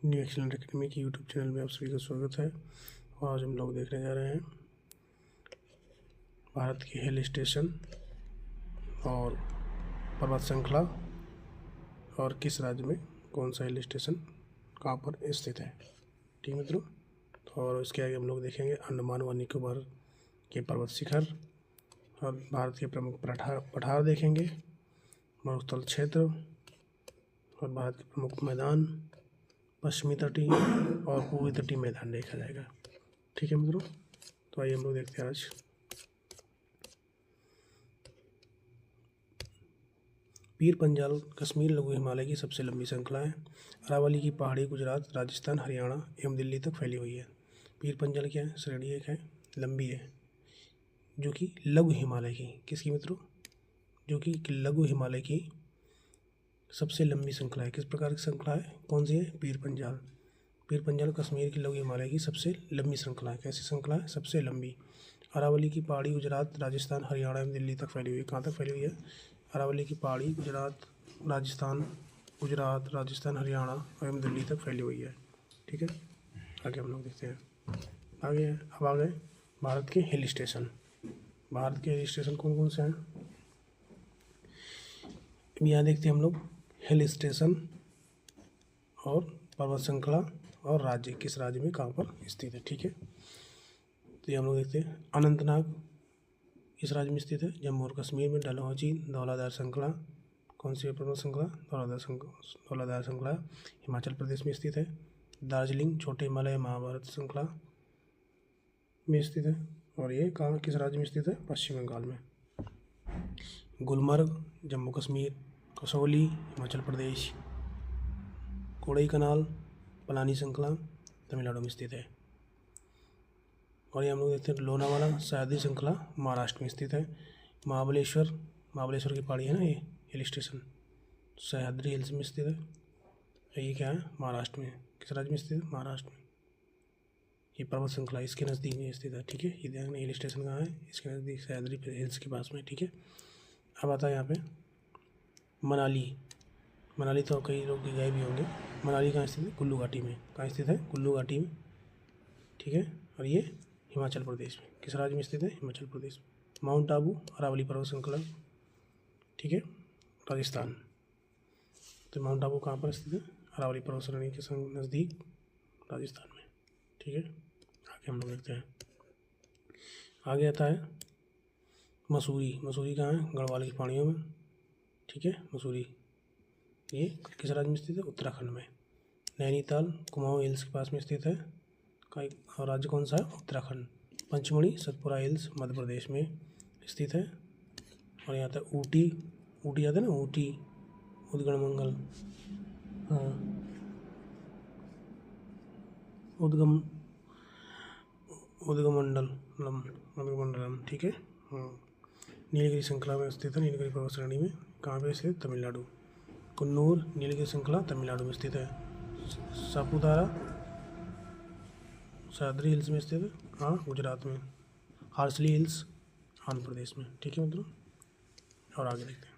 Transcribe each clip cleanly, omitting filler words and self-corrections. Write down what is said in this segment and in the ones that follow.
New excellent academy की YouTube channel में आप सभी का स्वागत है। और आज हम लोग देखने जा रहे हैं भारत के हिल स्टेशन और पर्वत श्रृंखला और किस राज्य में कौन सा हिल स्टेशन कहाँ पर स्थित है। ठीक मित्रों, और इसके आगे हम लोग देखेंगे अंडमान व निकोबार के पर्वत शिखर और भारत के प्रमुख पठार देखेंगे, मरुस्थल क्षेत्र और भारत के प्रमुख मैदान, पश्चिमी तटीय और पूर्वी तटीय मैदान देखा जाएगा। ठीक है मित्रों, तो आइए हम लोग देखते हैं आज पीर पंजाल कश्मीर लघु हिमालय की सबसे लंबी श्रृंखला है। अरावली की पहाड़ी गुजरात, राजस्थान, हरियाणा एवं दिल्ली तक फैली हुई है। पीर पंजाल क्या है? श्रेणी एक है, लंबी है, जो कि लघु हिमालय की किसकी मित्रों? जो कि लघु हिमालय की सबसे लंबी श्रृंखला है। किस प्रकार की श्रृंखला है? कौन सी है? पीर पंजाल। पीर पंजाल कश्मीर की लघु हिमालय की सबसे लंबी श्रृंखला है। कैसी श्रृंखला है? सबसे लंबी। अरावली की पहाड़ी गुजरात, राजस्थान, हरियाणा एवं दिल्ली तक फैली हुई है। कहाँ तक फैली हुई है? अरावली की पहाड़ी गुजरात, राजस्थान, हरियाणा एवं दिल्ली तक फैली हुई है। ठीक है, आगे हम लोग देखते हैं। अब आ गए भारत के हिल स्टेशन। भारत के हिल स्टेशन कौन कौन से हैं? यहाँ देखते हैं हम लोग हिल स्टेशन और पर्वत श्रृंखला और राज्य, किस राज्य में कहाँ पर स्थित है। ठीक है, तो ये हम लोग देखते हैं। अनंतनाग इस राज्य में स्थित है। जम्मू और कश्मीर में डलहौजी धौलाधार श्रृंखला, कौन सी पर्वत श्रृंखला? धौलाधार श्रृंखला हिमाचल प्रदेश में स्थित है। दार्जिलिंग छोटे हिमालय महाभारत श्रृंखला में स्थित है। और ये कहाँ किस राज्य में स्थित है? पश्चिम बंगाल में। गुलमर्ग जम्मू कश्मीर, कसौली हिमाचल प्रदेश, कोडाईकनाल पलानी श्रृंखला तमिलनाडु में स्थित है। और ये हम लोग देखते हैं लोनावाला सह्याद्री श्रृंखला महाराष्ट्र में स्थित है। महाबलेश्वर की पहाड़ी है ना, ये हिल स्टेशन सह्याद्री हिल्स में स्थित है। ये क्या है? महाराष्ट्र में। किस राज्य में स्थित है? महाराष्ट्र में। ये पर्वत श्रृंखला इसके नज़दीक में स्थित है। ठीक है, ये ध्यान हिल स्टेशन कहाँ है? इसके नज़दीक सह्याद्री हिल्स के पास में। ठीक है, अब आता है यहाँ पे मनाली तो कई लोग गए भी होंगे। मनाली कहाँ स्थित है? कुल्लू घाटी में। कहाँ स्थित है? कुल्लू घाटी में। ठीक है, और ये हिमाचल प्रदेश में। किस राज्य में स्थित है? हिमाचल प्रदेश में। माउंट आबू अरावली पर्वत श्रृंखला, ठीक है, राजस्थान। तो माउंट आबू कहाँ पर स्थित है? अरावली पर्वत श्रेणी के नज़दीक राजस्थान में। ठीक है, आगे हम लोग देखते हैं। आगे आता है मसूरी कहाँ है? गढ़वाल की पहाड़ियों में। ठीक है, मसूरी ये किस राज्य में स्थित है? उत्तराखंड में। नैनीताल कुमाऊं हिल्स के पास में स्थित है। और राज्य कौन सा है? उत्तराखंड। पंचमढ़ी सतपुरा हिल्स मध्य प्रदेश में स्थित है। और यहाँ आता है ऊटी आता है ना, ऊटी उद्गममंडलम, हाँ उद्गमंडलम। ठीक है, हाँ। नीलगिरी श्रृंखला में स्थित है। नीलगिरी पर्वत श्रेणी में कहाँ पे स्थित? तमिलनाडु। कुन्नूर नीलगिरी श्रृंखला तमिलनाडु में स्थित है। सापुतारा सह्याद्री हिल्स में स्थित है, हाँ, गुजरात में। हार्सली हिल्स आंध्र प्रदेश में। ठीक है मित्रों, और आगे देखते हैं।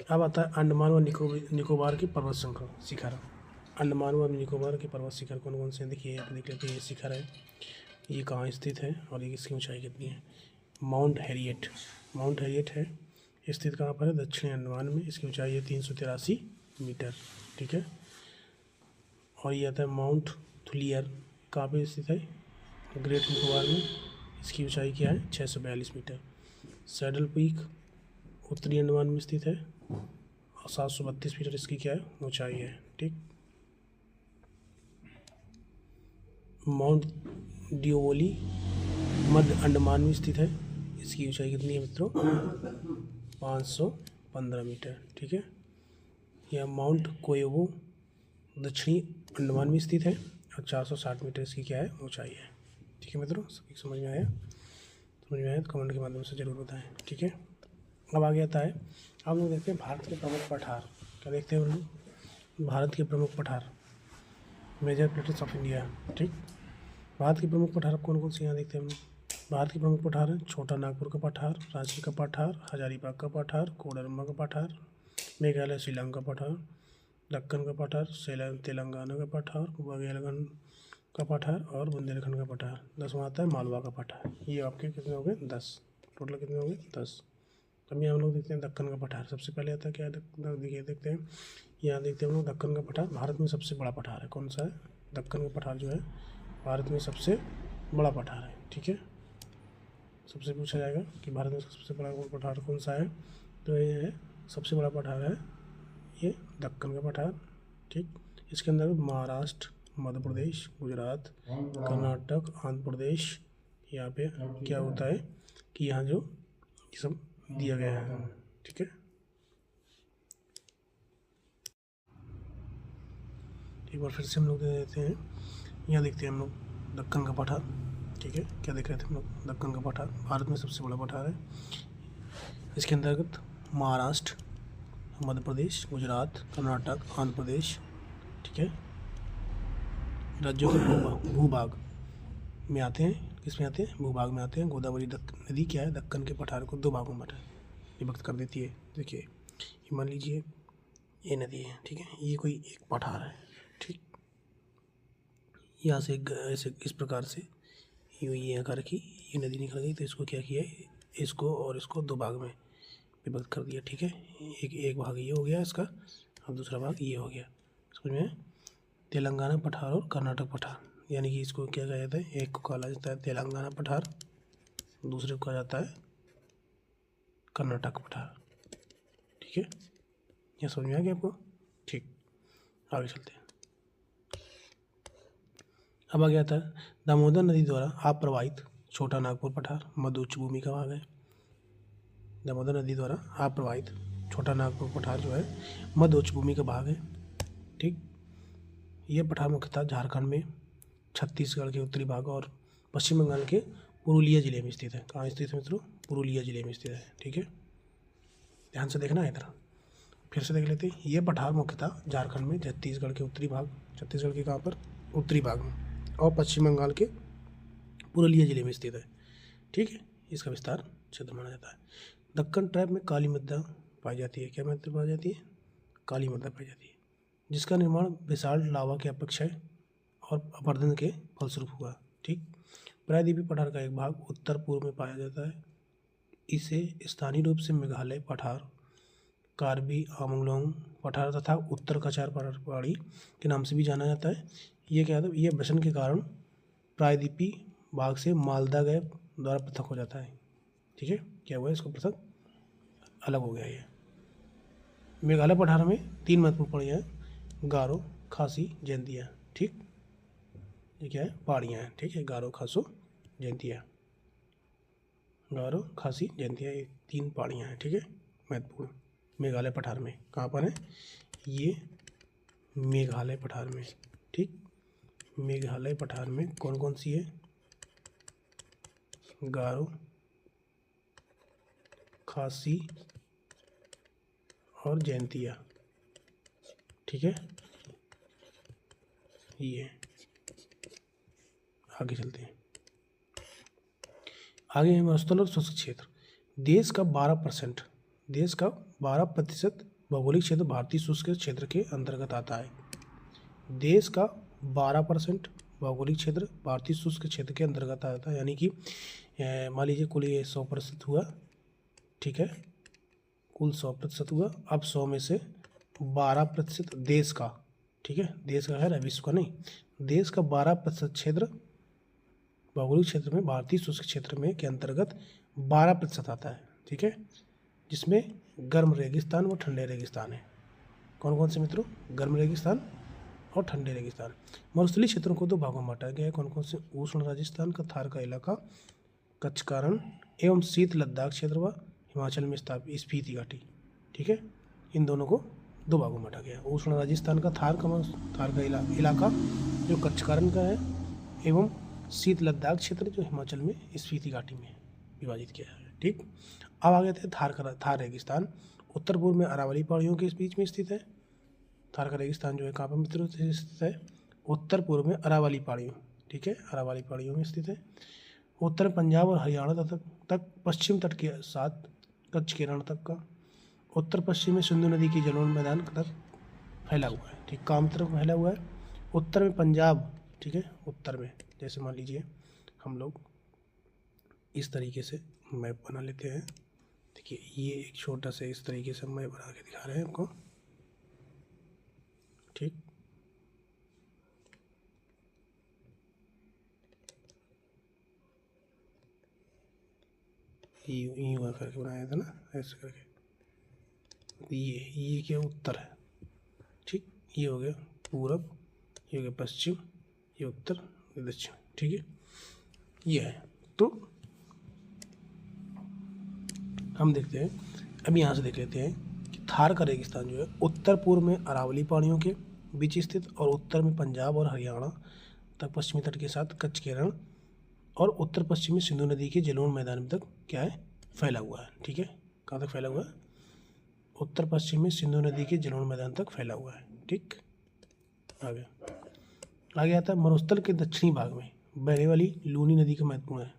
अब आता है अंडमान व निकोबार की पर्वत श्रृंखला शिखर। अंडमान व निकोबार के पर्वत शिखर कौन कौन से? देखिए आप देख लेते हैं। ये शिखर है, ये कहाँ स्थित है और ये इसकी ऊंचाई कितनी है? माउंट हैरियट है, स्थित कहाँ पर है? दक्षिणी अंडमान में। इसकी ऊंचाई है 383 मीटर। ठीक है, और ये आता है माउंट थुलियर, कहाँ पे स्थित है? ग्रेट निकोबार में। इसकी ऊंचाई क्या है? 642 मीटर। सैडल पीक उत्तरी अंडमान में स्थित है और 732 मीटर इसकी क्या है? ऊंचाई है। ठीक, माउंट डिओली मध्य अंडमान में स्थित है। इसकी ऊंचाई कितनी है मित्रों? 515 मीटर। ठीक है, यह माउंट कोयोबो दक्षिणी अंडमान में स्थित है और 460 मीटर इसकी क्या है? ऊंचाई है। ठीक है मित्रों, सभी समझ में आया तो कमेंट के माध्यम से जरूर बताएं। ठीक है, अब आगे आता है, अब लोग देखते हैं भारत के प्रमुख पठार। क्या देखते हैं हम लोग? भारत के प्रमुख पठार, मेजर प्लेटेट्स ऑफ इंडिया। ठीक, भारत के प्रमुख पठार कौन कौन से यहाँ देखते हैं हम लोग? भारत के प्रमुख पठार हैं छोटा नागपुर का पठार, रांची का पठार, हजारीबाग का पठार, कोडरमा का पठार, मेघालय शिलांग का पठार, दक्कन का पठार, तेलंगाना का पठार, बघेलखंड का पठार और बुंदेलखंड का पठार। 10वां आता है मालवा का पठार। ये आपके कितने हो गए? 10। टोटल कितने हो गए? 10। अभी हम लोग देखते हैं दक्कन का पठार। सबसे पहले आता है क्या? देखिए देखते हैं, यहाँ देखते हैं हम लोग दक्कन का पठार भारत में सबसे बड़ा पठार है। कौन सा है? दक्कन का पठार जो है भारत में सबसे बड़ा पठार है। ठीक है, सबसे पूछा जाएगा कि भारत में सबसे बड़ा पठार कौन सा है, तो ये है सबसे बड़ा पठार है ये दक्कन का पठार। ठीक, इसके अंदर महाराष्ट्र, मध्य प्रदेश, गुजरात, कर्नाटक, आंध्र प्रदेश, यहाँ पे क्या होता है कि यहाँ जो ये सब दिया गया है। ठीक है, एक बार फिर से हम लोग दे देते हैं। यहाँ देखते हैं हम लोग दक्कन का पठार। ठीक है, क्या देख रहे थे हम लोग? दक्कन का पठार भारत में सबसे बड़ा पठार है। इसके अंतर्गत महाराष्ट्र, मध्य प्रदेश, गुजरात, कर्नाटक, आंध्र प्रदेश, ठीक है, राज्यों के भूभाग में आते हैं। किस में आते हैं? भूभाग में आते हैं। गोदावरी नदी क्या है? दक्कन के पठार को 2 भागों में विभक्त कर देती है। देखिए, मान लीजिए ये नदी है, ठीक है, ये कोई एक पठार है। ठीक, यहाँ से ऐसे इस प्रकार से यूँ ये आकार की ये नदी निकल गई, तो इसको क्या किया, इसको और इसको 2 भाग में विभक्त कर दिया। ठीक है, एक भाग ये हो गया इसका और दूसरा भाग ये हो गया। समझ में? तेलंगाना पठार और कर्नाटक पठार, यानी कि इसको क्या कहा जाता है? एक को कहा जाता है तेलंगाना पठार, दूसरे को कहा जाता है कर्नाटक पठार। ठीक है, यह समझ में आ गया आपको? ठीक, आगे चलते हैं। अब आ गया था दामोदर नदी द्वारा आप प्रवाहित छोटा नागपुर पठार, मध्य उच्च भूमि का भाग है। दामोदर नदी द्वारा आप प्रवाहित छोटा नागपुर पठार जो है मध्य उच्च भूमि का भाग है। ठीक, ये पठार मुख्यतः झारखंड में, छत्तीसगढ़ के उत्तरी भाग और पश्चिम बंगाल के पुरुलिया जिले में स्थित है। कहाँ स्थित है मित्रों? पुरुलिया जिले में स्थित है। ठीक है, ध्यान से देखना है इधर। फिर से देख लेते हैं। ये पठार मुख्यतः झारखंड में, छत्तीसगढ़ के उत्तरी भाग, छत्तीसगढ़ के कहाँ पर? उत्तरी भाग में, और पश्चिम बंगाल के पुरुलिया जिले में स्थित है। ठीक है, इसका विस्तार क्षेत्र माना जाता है। दक्कन ट्रैप में काली मृदा पाई जाती है। क्या मृदा पाई जाती है? काली मृदा पाई जाती है, जिसका निर्माण बेसाल्ट लावा के अपक्षय और अपरदन के फलस्वरूप हुआ। ठीक, प्रायद्वीपीय पठार का एक भाग उत्तर पूर्व में पाया जाता है। इसे स्थानीय रूप से मेघालय पठार, कार्बी आंगलोंग पठार तथा उत्तर कचार पहाड़ी के नाम से भी जाना जाता है। ये क्या है? ये वसन के कारण प्रायद्वीपीय भाग से मालदा गैप द्वारा पृथक हो जाता है। ठीक है, क्या हुआ? इसको पृथक अलग हो गया ये। मेघालय पठार में 3 महत्वपूर्ण पहाड़ियाँ हैं, गारो, खासी, जयंतिया। ठीक, ये क्या है? पहाड़ियाँ हैं। ठीक है, गारो, खासो, जयंतिया, गारो, खासी, जयंतिया, ये 3 पहाड़ियाँ हैं। ठीक है, महत्वपूर्ण मेघालय पठार में। कहाँ पर है? ये मेघालय पठार में। ठीक, मेघालय पठार में कौन कौन सी है? गारो, खासी और जयंतिया। ठीक है, ये आगे चलते हैं। आगे है मरुस्थल और शुष्क क्षेत्र। देश का 12% भौगोलिक क्षेत्र भारतीय शुष्क क्षेत्र के अंतर्गत आता है। देश का 12% भौगोलिक क्षेत्र भारतीय शुष्क क्षेत्र के अंतर्गत आता है, यानी कि मान लीजिए कुल ये 100% हुआ। ठीक है, कुल 100% हुआ। अब 100 में से 12% देश का, ठीक है, देश का है, विश्व का नहीं, देश का 12% क्षेत्र भौगोलिक क्षेत्र में भारतीय शुष्क क्षेत्र में के अंतर्गत 12% आता है। ठीक है, जिसमें गर्म रेगिस्तान व ठंडे रेगिस्तान है। कौन कौन से मित्रों? गर्म रेगिस्तान और ठंडे रेगिस्तान। मरुस्थलीय क्षेत्रों को 2 भागों में बांटा गया है। कौन कौन से? उष्ण राजस्थान का थार का इलाका, कच्छ कारण एवं शीत लद्दाख क्षेत्र व हिमाचल में स्थापित स्पीति घाटी। ठीक है, इन दोनों को 2 भागों में बांटा गया है। उष्ण राजस्थान का थार का इलाका जो कच्छ कारण का है, एवं शीत लद्दाख क्षेत्र जो हिमाचल में स्पीति घाटी में विभाजित किया है। ठीक, अब आ गए थे थार रेगिस्तान। उत्तर पूर्व में अरावली पहाड़ियों के बीच में स्थित है। थार का रेगिस्तान जो है कहाँ पर मित्रों स्थित है? उत्तर पूर्व में अरावली पहाड़ियों। ठीक है, अरावली पहाड़ियों में स्थित है। उत्तर पंजाब और हरियाणा तक पश्चिम तट के साथ कच्छ के रण तक का। उत्तर पश्चिम में सिंधु नदी की जलोढ़ मैदान तक फैला हुआ है, ठीक, काम तरफ फैला हुआ है। उत्तर में पंजाब, ठीक है, उत्तर में, जैसे मान लीजिए हम लोग इस तरीके से मैप बना लेते हैं। देखिए ये एक छोटा सा इस तरीके से मैप बना के दिखा रहे हैं आपको, ठीक। ये हुआ करके बनाया था ना, ऐसे करके। ये क्या उत्तर है, ठीक, ये हो गया पूरब, ये हो गया पश्चिम, ये उत्तर, ये दक्षिण, ठीक है, ये है। तो हम देखते हैं, अब यहाँ से देख लेते हैं कि थार का रेगिस्तान जो है उत्तर पूर्व में अरावली पहाड़ियों के बीच स्थित और उत्तर में पंजाब और हरियाणा तक पश्चिमी तट के साथ कच्छ के रण और उत्तर पश्चिम में सिंधु नदी के जलोढ़ मैदान तक क्या है, फैला हुआ है, ठीक है। कहाँ तक फैला हुआ है, उत्तर पश्चिम में सिंधु नदी के जलोढ़ मैदान तक फैला हुआ है, ठीक। आगे आता है मरुस्थल के दक्षिणी भाग में बहने वाली लूनी नदी का महत्वपूर्ण है।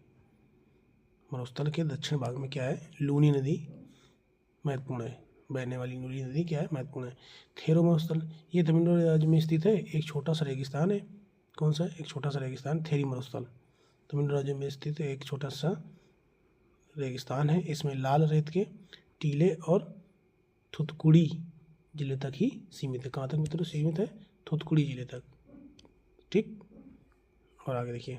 मरुस्थल के दक्षिण भाग में क्या है, लूनी नदी महत्वपूर्ण है, बहने वाली लूनी नदी क्या है, महत्वपूर्ण है। थेरो मरुस्थल, ये तमिलनाडु राज्य में स्थित है, एक छोटा सा रेगिस्तान है। कौन सा है, एक छोटा सा रेगिस्तान, थेरी मरुस्थल, तमिलनाडु राज्य में स्थित एक छोटा सा रेगिस्तान है। इसमें लाल रेत के टीले और थुथकुड़ी जिले तक ही सीमित है। कहाँ तक मित्रों सीमित है, थुथकुड़ी जिले तक, ठीक। और आगे देखिए,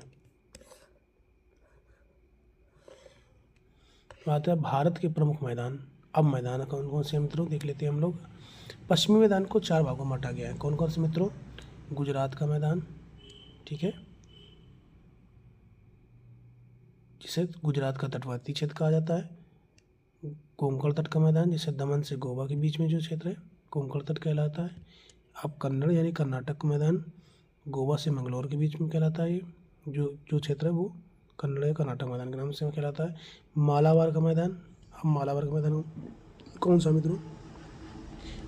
बात है भारत के प्रमुख मैदान। अब मैदान कौन कौन से मित्रों देख लेते हैं हम लोग। पश्चिमी मैदान को 4 भागों में बांटा गया है। कौन कौन से मित्रों, गुजरात का मैदान, ठीक है, जिसे गुजरात का तटवर्ती क्षेत्र कहा जाता है। कोंकण तट का मैदान, जिसे दमन से गोवा के बीच में जो क्षेत्र है कोंकण तट कहलाता है। अब कन्नड़ यानी कर्नाटक का मैदान, गोवा से मंगलोर के बीच में कहलाता है। ये जो क्षेत्र है वो कन्नड़ या कर्नाटक मैदान के नाम से कहलाता है। मालाबार का मैदान, अब मालाबार का मैदान कौन सा मित्रों,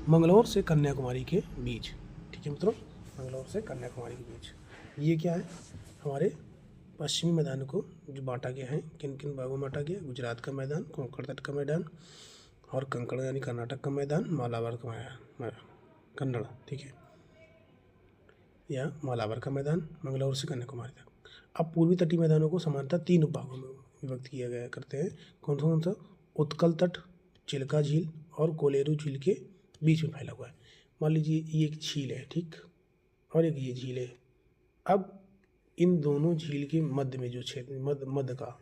मंगलोर से कन्याकुमारी के बीच, ठीक है मित्रों, मंगलोर से कन्याकुमारी के बीच। ये क्या है, हमारे पश्चिमी मैदान को जो बांटा गया है, किन किन भागों में बांटा गया, गुजरात का मैदान, कोंकण तट का मैदान और कंकड़ यानी कर्नाटक का मैदान, मालाबार का मैदान कन्नड़, ठीक है, या मालाबार का मैदान मंगलौर से कन्याकुमारी तक। अब पूर्वी तटीय मैदानों को समानतः 3 उपभागों में विभक्त किया गया करते हैं। कौन सा, उत्कल तट, चिल्का झील और कोलेरू झील के बीच में फैला हुआ है। मान लीजिए ये एक झील है, ठीक, और एक ये झील है। अब इन दोनों झील के मध्य में जो क्षेत्र मध्य का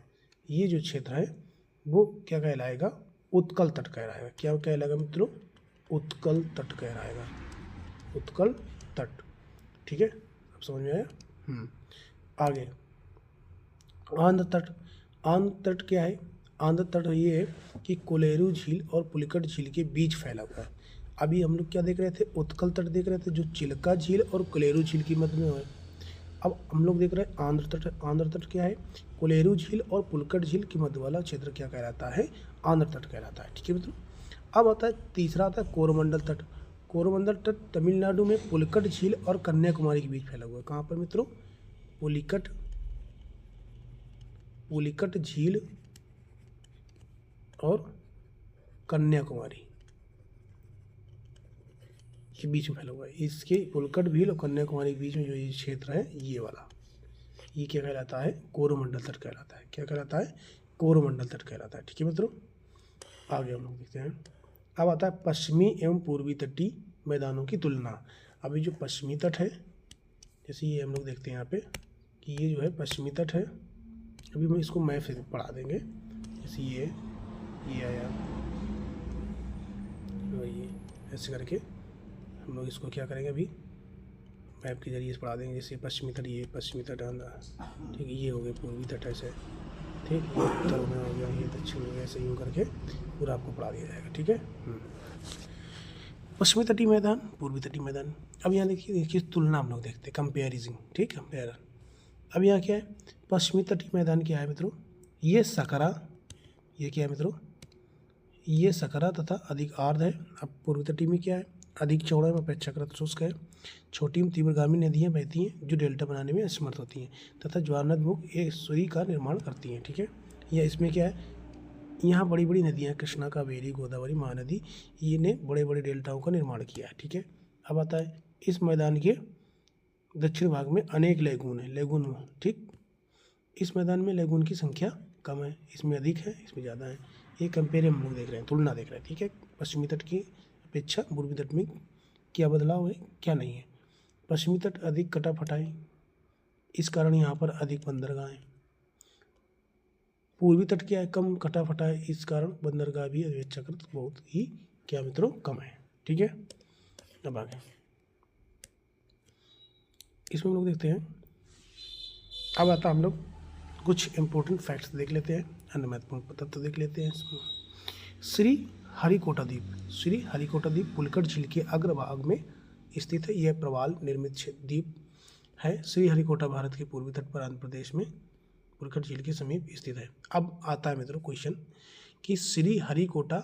ये जो क्षेत्र है वो क्या कहलाएगा, उत्कल तट कहलाएगा। क्या कहलाएगा मित्रों, उत्कल तट कहलाएगा, उत्कल तट, ठीक है। अब समझ में आया। आगे आंध्र तट। आंध्र तट क्या है, आंध्र तट ये है कि कोलेरू झील और पुलिकट झील के बीच फैला हुआ है। अभी हम लोग क्या देख रहे थे, उत्कल तट देख रहे थे जो चिल्का झील और कोलेरू झील के मध्य में है। अब हम लोग देख रहे हैं आंध्र तट। आंध्र तट क्या है, कोलेरू झील और पुलिकट झील के मध्य वाला क्षेत्र क्या कहलाता है, आंध्र तट कहलाता है, ठीक है मित्रों। अब आता है तीसरा, आता है कोरोमंडल तट। कोरोमंडल तट तमिलनाडु में पुलिकट झील और कन्याकुमारी के बीच फैला हुआ है। कहाँ पर मित्रों, पुलिकट झील और कन्याकुमारी के बीच में फैला हुआ है। इसके पुलिकट झील और कन्याकुमारी के बीच में जो ये क्षेत्र है ये वाला, ये क्या कहलाता है, कोरोमंडल तट कहलाता है। क्या कहलाता है, कोरोमंडल तट कहलाता है, ठीक है मित्रों। आगे हम लोग देखते हैं। अब आता है पश्चिमी एवं पूर्वी तटीय मैदानों की तुलना। अभी जो पश्चिमी तट है, जैसे ये हम लोग देखते हैं यहाँ पे कि ये जो है पश्चिमी तट है। अभी हम इसको मैप से पढ़ा देंगे। जैसे ये आया और ये ऐसे करके हम लोग इसको क्या करेंगे, अभी मैप के जरिए से पढ़ा देंगे। जैसे पश्चिमी तट, ये पश्चिमी तट आंध्र, ठीक है, ये हो गए पूर्वी तट ऐसे, ठीक, ये उत्तर में हो गया, ये दक्षिण में, ऐसे यूँ करके पूरा आपको पढ़ा दिया जाएगा, ठीक है। पश्चिमी तटीय मैदान, पूर्वी तटीय मैदान। अब यहाँ देखिए तुलना हम लोग देखते हैं, कंपेरिजन, ठीक, कंपेयर। अब यहाँ क्या है, पश्चिमी तटीय मैदान क्या है मित्रों, ये सकरा, ये क्या है मित्रों, ये सकरा तथा अधिक आर्द्र है। अब पूर्वी तटीय में क्या है, अधिक चौड़ा एवं अपेक्षाकृत शुष्क है। छोटी एवं तीव्रगामी नदियाँ बहती हैं जो डेल्टा बनाने में असमर्थ होती हैं तथा ज्वारनदमुख एस्चुरी का निर्माण करती हैं, ठीक है। या इसमें क्या है, यहाँ बड़ी बड़ी नदियाँ कृष्णा, कावेरी, गोदावरी, महानदी, ये ने बड़े बड़े डेल्टाओं का निर्माण किया है, ठीक है। अब आता है इस मैदान के दक्षिण भाग में अनेक लेगून है, लेगून, ठीक। इस मैदान में लेगून की संख्या कम है, इसमें अधिक है, इसमें ज़्यादा है। ये कंपेयर हम लोग देख रहे हैं, तुलना देख रहे हैं, ठीक है। पश्चिमी तट की अपेक्षा पूर्वी तट में क्या बदलाव है, क्या नहीं है। पश्चिमी तट अधिक कटा फटा है, इस कारण यहाँ पर अधिक बंदरगाह है। पूर्वी तट क्या है, कम कटा फटा है, इस कारण बंदरगाह भी अपेक्षाकृत बहुत ही क्या मित्रों कम है, ठीक है। अब आगे इसमें हम लोग देखते हैं। अब आता हम लोग कुछ इंपॉर्टेंट फैक्ट्स देख लेते हैं, अन्य महत्वपूर्ण तथ्य देख लेते हैं। श्री हरिकोटा द्वीप, श्री हरिकोटा द्वीप पुलकट झील के अग्रभाग में स्थित है। यह प्रवाल निर्मित द्वीप है। श्री हरिकोटा भारत के पूर्वी तट पर आंध्र प्रदेश में पुलकट झील के समीप स्थित है। अब आता है मित्रों क्वेश्चन कि श्री हरिकोटा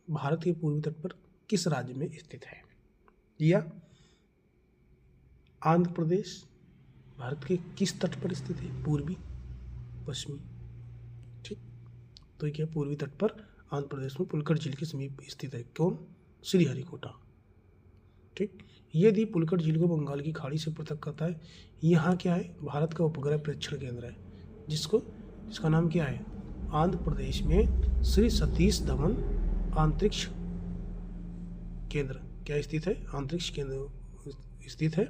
भारत के पूर्वी तट पर किस राज्य में स्थित है, या आंध्र प्रदेश भारत के किस तट पर स्थित है, पूर्वी पश्चिमी, ठीक। तो क्या पूर्वी तट पर आंध्र प्रदेश में पुलकट झील के समीप स्थित है, कौन, श्री हरिकोटा, ठीक। ये द्वीप पुलकट झील को बंगाल की खाड़ी से पृथक करता है। यहाँ क्या है, भारत का उपग्रह प्रेक्षण केंद्र है, जिसका नाम क्या है, आंध्र प्रदेश में श्री सतीश धवन अंतरिक्ष केंद्र क्या स्थित है, अंतरिक्ष केंद्र स्थित है,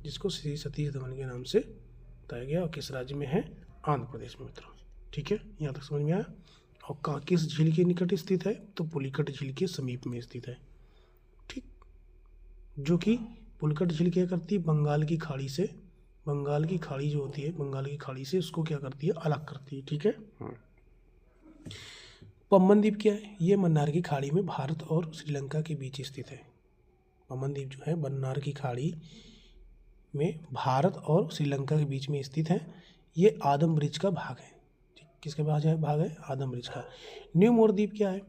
जिसको श्री सतीश धवन के नाम से बताया गया, और किस राज्य में है, आंध्र प्रदेश में मित्रों, ठीक है। यहाँ तक समझ में आया। और कहाँ, किस झील के निकट स्थित है, तो पुलिकट झील के समीप में स्थित है, ठीक। जो कि पुलिकट झील क्या करती है, बंगाल की खाड़ी से, बंगाल की खाड़ी जो होती है, बंगाल की खाड़ी से उसको क्या करती है, अलग करती है, ठीक है। पम्बन द्वीप क्या है, ये मन्नार की खाड़ी में भारत और श्रीलंका के बीच स्थित है। पम्बन द्वीप जो है मन्नार की खाड़ी में भारत और श्रीलंका के बीच में स्थित है। ये आदम ब्रिज का भाग है, ठीक। किसके भाग है, आदम ब्रिज का। न्यू मोर द्वीप क्या है,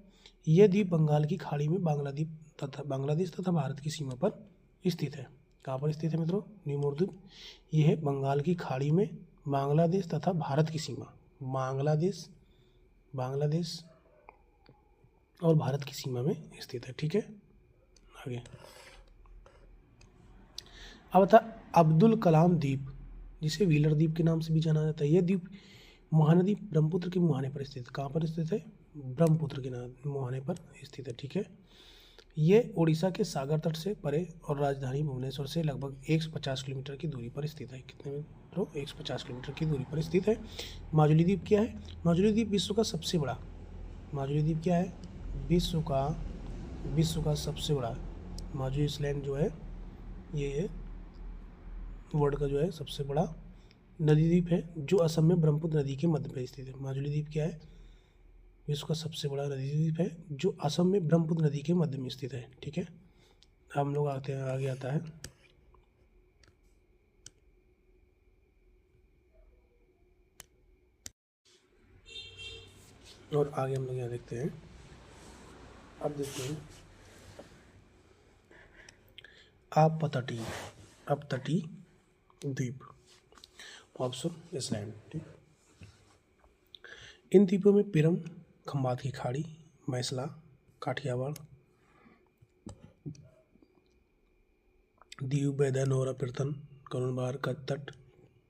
यह द्वीप बंगाल की खाड़ी में बांग्लादेश तथा भारत की सीमा पर स्थित है। कहाँ पर स्थित है मित्रों, न्यू मोर द्वीप, यह है बंगाल की खाड़ी में बांग्लादेश तथा भारत की सीमा, बांग्लादेश और भारत की सीमा में स्थित है, ठीक है। आगे अब था अब्दुल कलाम द्वीप, जिसे व्हीलर द्वीप के नाम से भी जाना जाता है। यह द्वीप महानदी ब्रह्मपुत्र के मुहाने पर स्थित, कहाँ पर स्थित है, ब्रह्मपुत्र के मुहाने पर स्थित है, ठीक है। ये उड़ीसा के सागर तट से परे और राजधानी भुवनेश्वर से लगभग 150 किलोमीटर की दूरी पर स्थित है। कितने मित्रों, 150 किलोमीटर की दूरी पर स्थित है। माजुली द्वीप क्या है, माजुली द्वीप विश्व का सबसे बड़ा, माजुली द्वीप क्या है, विश्व का सबसे बड़ा, माजुली आइलैंड जो है ये वर्ल्ड का जो है सबसे बड़ा नदी द्वीप है, जो असम में ब्रह्मपुत्र नदी के मध्य में स्थित है। माजुली द्वीप क्या है, विश्व का सबसे बड़ा नदी द्वीप है, जो असम में ब्रह्मपुत्र नदी के मध्य में स्थित है, ठीक है। हम लोग आते हैं, आगे आता है और आगे हम लोग यहाँ देखते हैं। अब देखते हैं अपतटीय द्वीप, ऑप्शन आइसलैंड, ठीक। इन द्वीपों में पिरम, खंबात की खाड़ी, मैसला, काठियावाड़, दीव, बैदा, नोरा, पिरतन, करुणबार, कच्छ तट,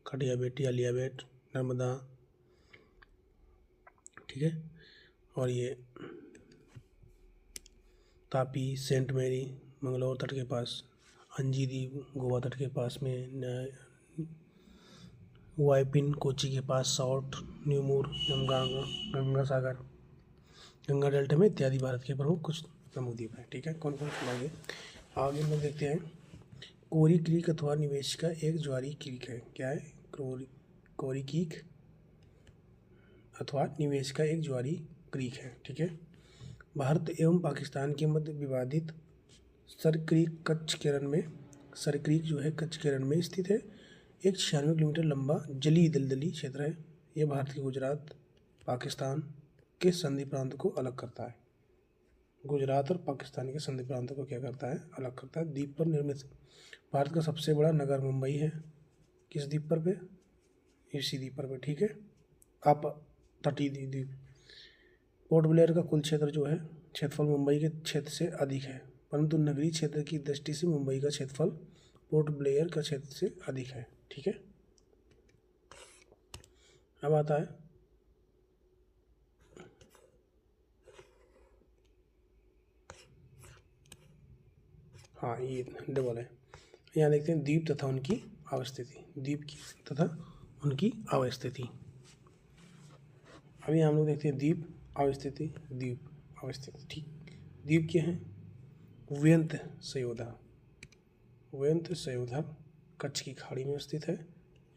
खटिया बेटी, आलिया बेट, नर्मदा, ठीक है। और ये तापी, सेंट मैरी, मंगलौर तट के पास, अंजी द्वीप गोवा तट के पास में, वाइपिन कोची के पास, साउथ, न्यूमोर, गंगा सागर, गंगा डेल्टा में इत्यादि भारत के कुछ प्रमुख द्वीप हैं, ठीक है। कौन कौन से आगे हम लोग देखते हैं। कोरी क्रीक अथवा निवेश का एक ज्वारी क्रीक है, क्या है, कोरी क्रीक अथवा निवेश का एक ज्वारी क्रीक है, ठीक है। भारत एवं पाकिस्तान के मध्य विवादित सर क्रीक कच्छ केरन में, सर क्रीक जो है कच्छ केरन में स्थित है। एक 96 किलोमीटर लंबा जलीय दलदली क्षेत्र है। यह भारत के गुजरात पाकिस्तान के संधि प्रांत को अलग करता है। गुजरात और पाकिस्तान के संधि प्रांत को क्या करता है, अलग करता है। द्वीप पर निर्मित भारत का सबसे बड़ा नगर मुंबई है। किस द्वीप पर पे, इसी द्वीप पर पे, ठीक है। आप तटीय द्वीप, पोर्ट ब्लेयर का कुल क्षेत्र जो है क्षेत्रफल मुंबई के क्षेत्र से अधिक है। परंतु नगरीय क्षेत्र की दृष्टि से मुंबई का क्षेत्रफल पोर्ट ब्लेयर का क्षेत्र से अधिक है। ठीक है, अब आता है हाँ ये डबल है। यहाँ देखते हैं द्वीप तथा उनकी अवस्थिति, द्वीप की तथा उनकी अवस्थिति। अभी हम लोग देखते हैं द्वीप अवस्थिति, द्वीप अवस्थिति। ठीक, द्वीप क्या है? व्यंत सयोधा, व्यंत सयोधा कच्छ की खाड़ी में स्थित है,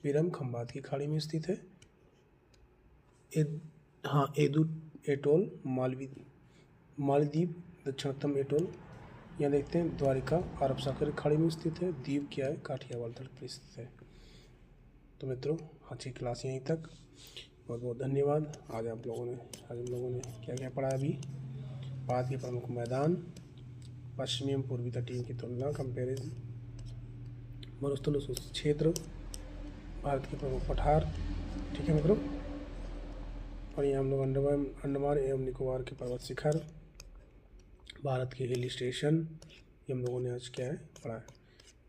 विरम खंबात की खाड़ी में स्थित है, एदू एटोल मालदीव दक्षिणतम एटोल। यहाँ देखते हैं द्वारिका अरब सागर की खाड़ी में स्थित है। द्वीप क्या है? काठियावाड़ तट पर स्थित है। तो मित्रों आज की क्लास यहीं तक। बहुत बहुत धन्यवाद। आज हम लोगों ने क्या क्या पढ़ा? अभी भारत के प्रमुख मैदान, पश्चिमी एवं पूर्वी तटीय की तुलना, कंपेरिजन, मरुस्थल क्षेत्र, भारत के प्रमुख पठार। ठीक है मित्रों, और ये हम लोग अंडमान एवं निकोबार के पर्वत शिखर, भारत के हिल स्टेशन, ये हम लोगों ने आज क्या है पढ़ा है।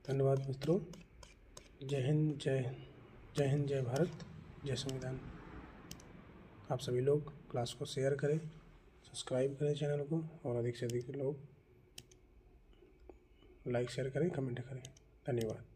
धन्यवाद मित्रों। जय हिंद, जय भारत, जय संविधान। आप सभी लोग क्लास को शेयर करें, सब्सक्राइब करें चैनल को, और अधिक से अधिक लोग लाइक शेयर करें, कमेंट करें। धन्यवाद।